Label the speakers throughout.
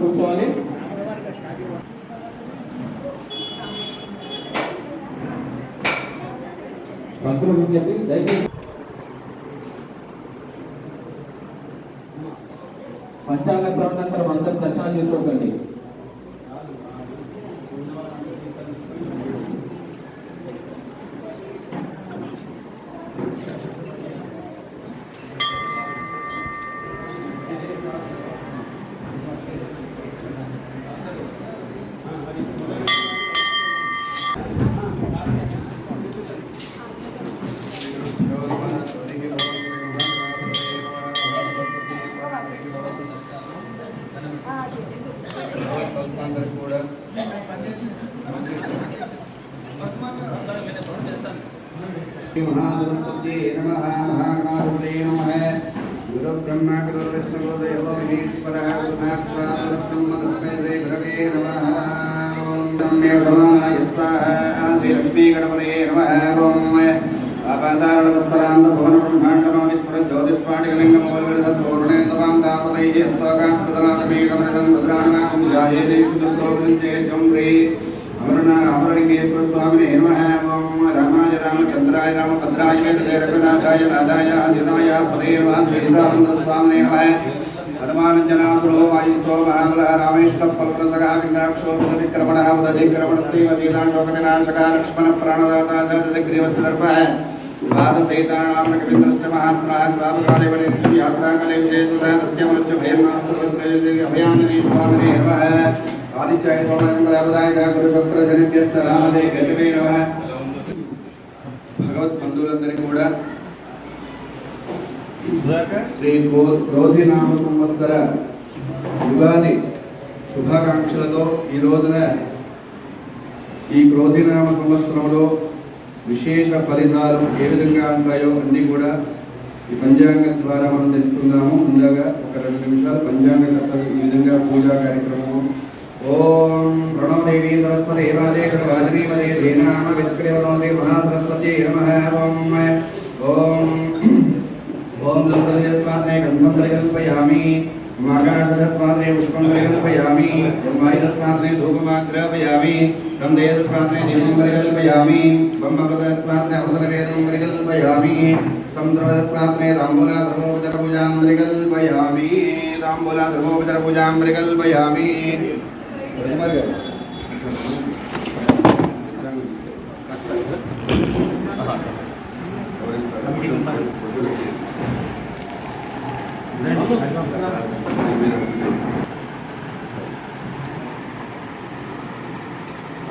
Speaker 1: కూర్చోవాలి. భక్తుల విజ్ఞప్తి, దయచేసి పంచాంగ శ్రవణానంతరం అందరూ దర్శనం చేసుకోకండి.
Speaker 2: महागणपतये नमः महागणाधिपतये नमः गुरु ब्रह्मा गुरु विष्णु गुरुदेव महेश्वरः गुरुसाक्षात् परब्रह्म तस्मै श्री गुरवे नमः ओम तन्मे समानाय स्वाहा श्री लक्ष्मी गणपतये नमः ओम आपातारणवस्तरान्त भुवन ब्रह्माण्डमा विस्फुर ज्योतिष्पाटिकलिङ्गमौलिसद्पूर्णेन्दवान्तापतये स्तोकाप्रदनाकमेकमनिलं रुद्राणाकं ध्यायेते कुतुस्तोकृञ्चे चन्द्रे अमरलिंगेश्वर स्वामिने नमः ओम रामाय रामचंद्राय रामभद्राय वेदनाथाय नादाय आदिनाय पदेवाश्रीसानंद स्वामिने नमः हनुमानजनापुरो वायुतो महाबलः रामेश्वरफलप्रसगः विघ्नाक्षो विक्रमणः उदधिक्रमणश्रीमतीनाशोकविनाशकः लक्ष्मणप्राणदाता जगद्ग्रीवस्तदर्पः पादसहितानां कविन्द्रश्च महात्मनः स्वापकाले वलिष्ठि यात्राकाले विशेषतः तस्य मनुष्यभयन्नास्तुभद्रे अभयाञ्जनेय स्वामिने नमः आदित्याय सोमंगलावदाय गुरुशुक्र जनिभ्यश्च रामदे केतवे नमः भगवत बंधुలందరికీ కూడా శ్రీ క్రోధినామ సంవత్సర యుగాది శుభాకాంక్షలతో ఈ రోజున ఈ క్రోధినామ సంవత్సరంలో విశేష ఫలితాలు ఏ విధంగా ఉంటాయో అన్నీ కూడా ఈ పంచాంగం ద్వారా మనం తెలుసుకుందాము. ముందుగా ఒక 2 నిమిషాలు పంచాంగ కథ ఈ విధంగా పూజా కార్యక్రమము. ओम प्रणो देवी सरस्वती वाजे वाजनीवदे धेनाम विष्क्रियवदे महासरस्वती नमः ओम ओम ओम लंबरजत्पात्रे गंधं परिकल्पयामि मागाशदत्पात्रे पुष्पं परिकल्पयामि वायुदत्पात्रे धूपमाग्रापयामि गन्धेदत्पात्रे दीपं परिकल्पयामि ब्रह्मपदत्पात्रे अमृतवेदं परिकल्पयामि समुद्रदत्पात्रे ताम्बूलाधर्मोपचारपूजां परिकल्पयामि ताम्बूलाधर्मोपचारपूजां परिकल्पयामि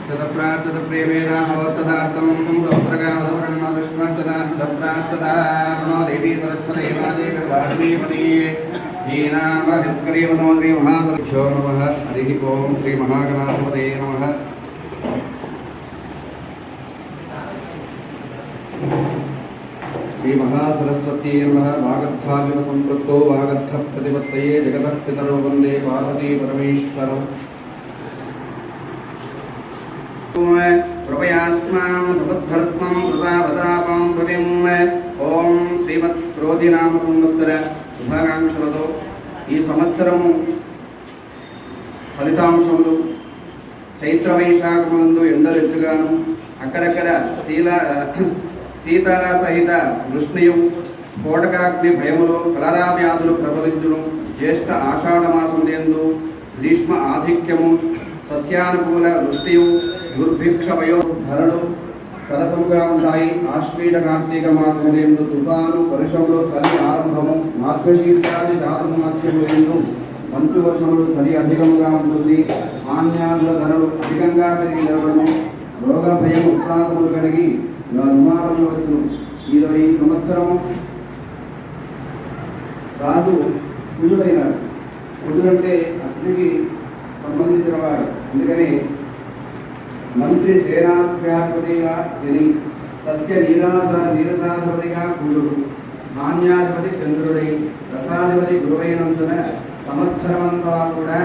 Speaker 2: तदप्रार्थद प्रेमेण होतदार्थं दौत्रगावदवर्णदृष्टवर्तदार्थदप्रार्थदा प्रणो देवी सरस्वती वाजे गर्भाग्निपदी हीनामभिक्रीवतो श्री महासरस्वत्यो नमः हरिः ओम श्री महागणाधिपतये नमः श्री महासरस्वती नमः वागर्थाविव संपृक्तो वागर्थ प्रतिपत्तये जगतः पितरो वन्दे पार्वती परमेश्वरौ कृपयास्मां समुद्धर्त्वं कृतावतापं भविं ओम श्रीमत् क्रोधिनाम संवत्सर శుభాకాంక్షలతో ఈ సంవత్సరము ఫలితాంశములు చైత్రవైశాఖములందు ఎండలెచ్చుగాను అక్కడక్కడ శీతల సహిత వృష్ణియు స్ఫోటకాగ్ని భయములు కలరా వ్యాధులు ప్రబలించును జ్యేష్ఠ ఆషాఢమాసములందు గ్రీష్మ ఆధిక్యము సస్యానుకూల వృష్టియు దుర్భిక్ష వయో ధరలు సరసముగా ఉంటాయి. ఆశ్వీజ కార్తీక మాసములందు తుఫాను వర్షములు చలి ఆరంభము మార్గశీర్షాది చాతుర్మాస్యములందు మంచు వర్షములు చలి అధికముగా ఉంటుంది. మాన్యాదుల ధరలు అధికంగా పెరిగి జరగడము రోగ భయం ఉత్పాదములు కలిగి దుమారములు వచ్చును. ఈ సంవత్సరము రాజు కుజుడైనాడు. కుజుడంటే అగ్నికి సంబంధించిన వాడు. అందుకని మంత్రి సేనాధ్యాధిపతిగా శని, సస్య నీరసాధిపతిగా కుజుడు, ధాన్యాధిపతి చంద్రుడై, రసాధిపతి గురువైనందున సంవత్సరమంతా కూడా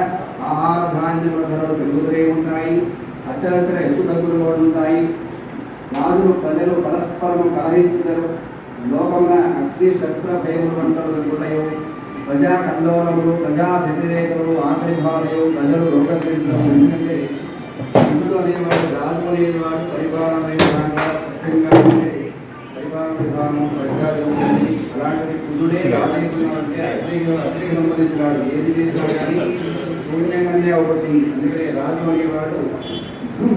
Speaker 2: ఆహార ధాన్యముల ధరలు పెరుగుతూనే ఉంటాయి. అత్యవసర హెచ్చుతగ్గులు ఉంటాయి. రాజులు ప్రజలు పరస్పరము కలహించుతారు. లోకమున అగ్ని శస్త్ర భయములు వంటలు జరుగుతాయి. ప్రజా కల్లోలములు ప్రజా వ్యతిరేకలు ఆకలి బాధలు ప్రజలు రోగపీడితులు. ఎందుకంటే ఇందులో అనేవాడు రాజు అనేవాడు పరిపాలన విధానంగా ముఖ్యంగా పరిపాలన విధానం ప్రజలు ఉంటుంది. అలాంటిది కుజుడే రాజకీయం అంటే అగ్నికి సంబంధించినాడు. ఏది చేసినా కానీ శూన్యంగానే అవుతుంది. అందుకనే రాజు అనేవాడు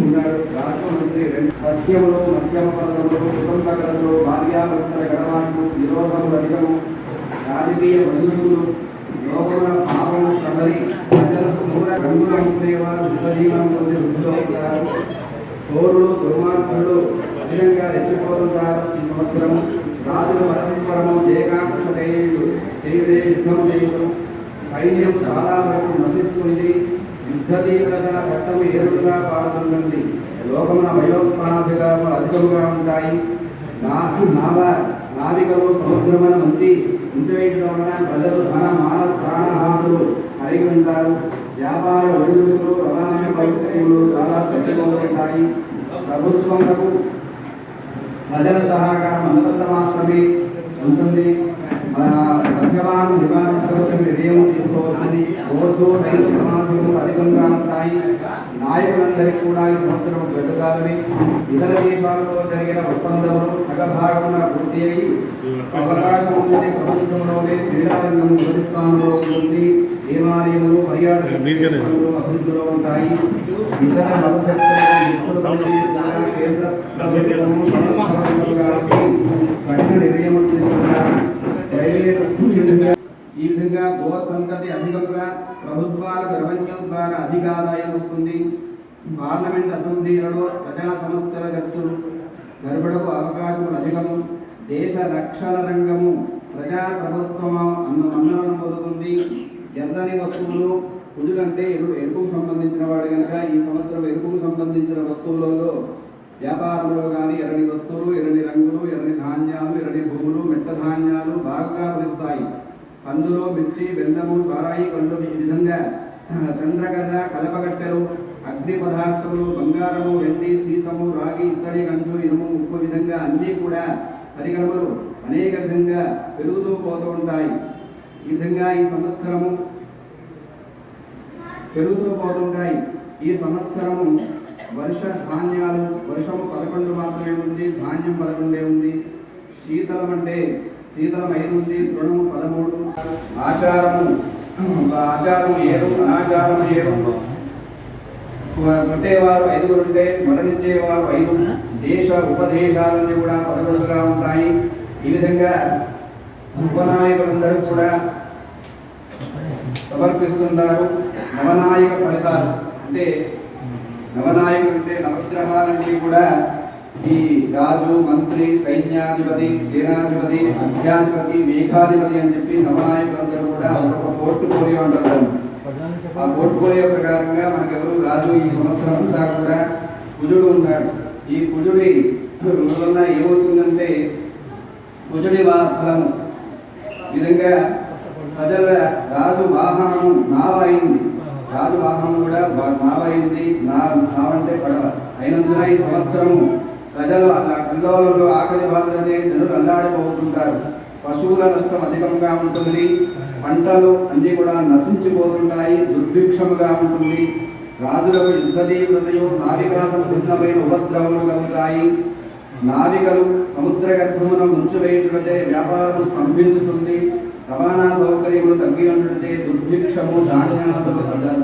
Speaker 2: ఉన్నాడు. రాజు మంత్రి సత్యములు మధ్యమ పదములు కుటుంబ కథలు భార్యాభర్తల గడవాట్లు విరోధములు అధికము రాజకీయ బంధువులు లోకముల పాపము కదలి ప్రజలకు మూల రంగులు అమ్ముకునేవారు ఉపజీవనం పొంది వృద్ధులు అవుతారు. చోరులు దుర్మార్గులు అధికంగా రెచ్చిపోతుంటారు. ఈ సంవత్సరం రాజులు పరస్పరము ఏకాంక్ష చేయుడే యుద్ధం చేయుడు. సైన్యం చాలా వరకు నశిస్తుంది. యుద్ధ తీవ్రత రక్తము ఏరుడుగా పారుతుంటుంది. లోకమున భయోత్పాదులు అధికముగా ఉంటాయి. నావికలు సముద్రమున మంత్రి ఉంచివేయడం వలన ప్రజలు ధన మాన ప్రాణహాతులు కలిగి ఉంటారు. వ్యాపార ఒడిదుడుకులు రవాణా వైద్యులు చాలా చర్చలు. ప్రభుత్వములకు ప్రజల సహకారం అంతంత మాత్రమే ఉంటుంది. మద్యపానం నివారించవలసిన నిర్ణయం తీసుకోవాలని రోజు రైతు ప్రమాదాలు అధికంగా ఉంటాయి. నాయకులందరికీ కూడా ఈ సంవత్సరం గడ్డుగాలని ఇతర దేశాలతో జరిగిన ఒప్పందములు సగభాగమున పూర్తి అయి అవకాశం ఉన్నది. ప్రభుత్వంలోనే క్రీడారంగం మొదటి స్థానంలో ఉంటుంది. దేవాలయములు పర్యాటక అభివృద్ధిలో ఉంటాయి. ఇతర కేంద్ర కఠిన నిర్ణయం తీసుకున్నారు. ఈ విధంగా గో సంతతి అధికంగా ప్రభుత్వాలకు రెవెన్యూ ద్వారా అధిక ఆదాయం వస్తుంది. పార్లమెంట్ అసెంబ్లీలలో ప్రజా సమస్యల చర్చలు జరపడకు అవకాశములు అధికము. దేశ రక్షణ రంగము ప్రజా ప్రభుత్వం మన్నలను పొందుతుంది. ఎర్రని వస్తువులు కుజులంటే ఎరుపుకు సంబంధించిన వాడు కనుక ఈ సంవత్సరం ఎరుపుకు సంబంధించిన వస్తువులలో వ్యాపారంలో కానీ ఎర్రని వస్తువులు, ఎర్రని రంగులు, ఎర్రని ధాన్యాలు, ఎర్రని భూములు, మెట్ట ధాన్యాలు బాగా ఫలిస్తాయి. కందులు, మిర్చి, బెల్లము, సారాయి కళ్ళు ఈ విధంగా చంద్రకర్ర, కలపగట్టెలు, అగ్ని పదార్థములు, బంగారము, వెండి, సీసము, రాగి, ఇత్తడి, కంచు, ఇనుము, ఉక్కు విధంగా అన్నీ కూడా పరికరములు అనేక విధంగా పెరుగుతూ పోతూ ఉంటాయి. ఈ విధంగా ఈ సంవత్సరము పెరుగుతూ పోతుంటాయి. ఈ సంవత్సరము వర్ష ధాన్యాలు వర్షము 11 మాత్రమే ఉంది. ధాన్యం 11 ఉంది. శీతలం అంటే శీతలం 5 ఉంది. తృణము 13. ఆచారము 7, అనాచారము 7. పుట్టేవారు 5 ఉంటే మరణించేవారు 5. దేశ ఉపదేశాలన్నీ కూడా 11గా ఉంటాయి. ఈ విధంగా ఉపనాయకులందరూ కూడా సమర్పిస్తుంటారు. నవనాయక ఫలితాలు అంటే నవనాయకులు అంటే నవగ్రహాలన్నీ కూడా ఈ రాజు, మంత్రి, సైన్యాధిపతి, సేనాధిపతి, అధ్యాధిపతి, మేఘాధిపతి అని చెప్పి నవనాయకులందరూ కూడా ఒక పోర్ట్ఫోలియో అంటారు. ఆ పోర్ట్ఫోలియో ప్రకారంగా మనకెవరు రాజు ఈ సంవత్సరం అంతా కూడా కుజుడు ఉన్నాడు. ఈ కుజుడి వల్ల ఏమవుతుందంటే కుజుడి ఫలము విధంగా ప్రజల రాజు వాహనము నావ అయింది. రాజు వాహనం కూడా నావ అయింది. నావంటే పడవ అయినందున ఈ సంవత్సరము ప్రజలు కల్లోలంలో ఆకలి బాధలనే జనులు అల్లాడిపోతుంటారు. పశువుల నష్టం అధికంగా ఉంటుంది. పంటలు అన్నీ కూడా నశించిపోతుంటాయి. దుర్భిక్షముగా ఉంటుంది. రాజులకు యుద్ధ తీవ్రతయు నావికా సంబంధమైన ఉపద్రవములు కలుగుతాయి. నావికలు సముద్ర గర్భమును ముంచివేయుటచే వ్యాపారం స్తంభించుతుంది. రవాణా సౌకర్యములు తగ్గి ఉండటచే దుర్భిక్షము ధాన్యాలు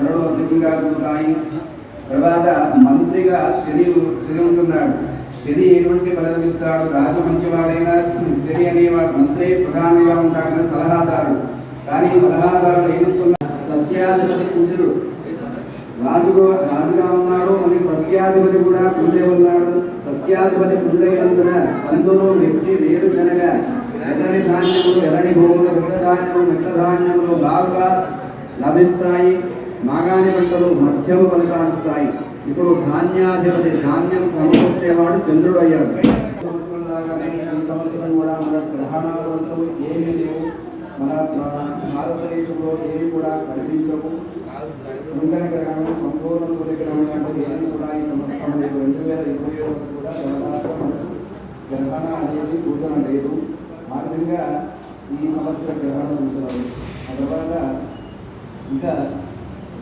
Speaker 2: ధరలు అధికంగా కలుగుతాయి. తర్వాత మంత్రిగా శని ఉంటున్నాడు. శని ఎటువంటి ఫలితం ఇస్తాడు? రాజు మంచివాడైనా శని అనేవాడు మంత్రి ప్రధానంగా ఉంటాడు, సలహాదారుడు. కానీ సలహాదారుడు ఏమిస్తున్నారు? సత్యాధిపతి కుజుడు రాజుగా ఉన్నాడు. అని సత్యాధిపతి కూడా కుజే ఉన్నాడు. సత్యాధిపతి కుజుడైనందున కందులు, మిర్చి, వేరుశనగ, ఎర్రని ధాన్యములు, ఎర్రని భూములు, ధాన్యములు, మిట్ట ధాన్యములు బాగా లభిస్తాయి. మాగాని పంటలు మధ్యమ ఫలితాన్నిస్తాయి. ఇప్పుడు ధాన్యాధిపతి ధాన్యం సమకూర్చేవాడు చంద్రుడు అయ్యాడు. ఈ సంవత్సరం కూడా మన గ్రహణాలు ఏమీ లేవు. మన భారతదేశంలో ఏమి కూడా కనిపించవు. ముంగన గ్రహణం, సంపూర్ణ సూర్యగ్రహణం అంటే ఏది కూడా ఈ సంవత్సరం లేదు. 2021 కూడా గ్రహణ అనేది సూచన లేదు. ఆ విధంగా ఈ సంవత్సర గ్రహణం ఆ తర్వాత ఇంకా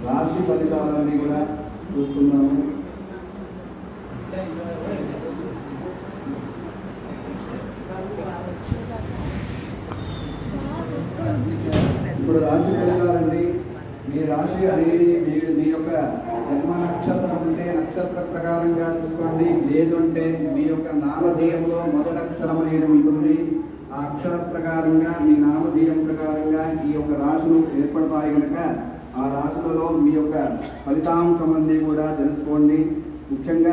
Speaker 2: రాశి ఫలితాలన్నీ కూడా చూసుకున్నాము. ఇప్పుడు రాశి ఫలితాలండి. మీ రాశి అనేది మీ యొక్క జన్మ నక్షత్రం ఉంటే నక్షత్ర ప్రకారంగా చూసుకోండి. లేదు అంటే మీ యొక్క నామధేయంలో మొదటి అక్షరం అనేది ఉంటుంది. ఆ అక్షర ప్రకారంగా మీ నామధేయం ప్రకారంగా ఈ యొక్క రాశులు ఏర్పడతాయి కనుక ఆ రాశులలో మీ యొక్క ఫలితాంశం అన్నీ కూడా తెలుసుకోండి. ముఖ్యంగా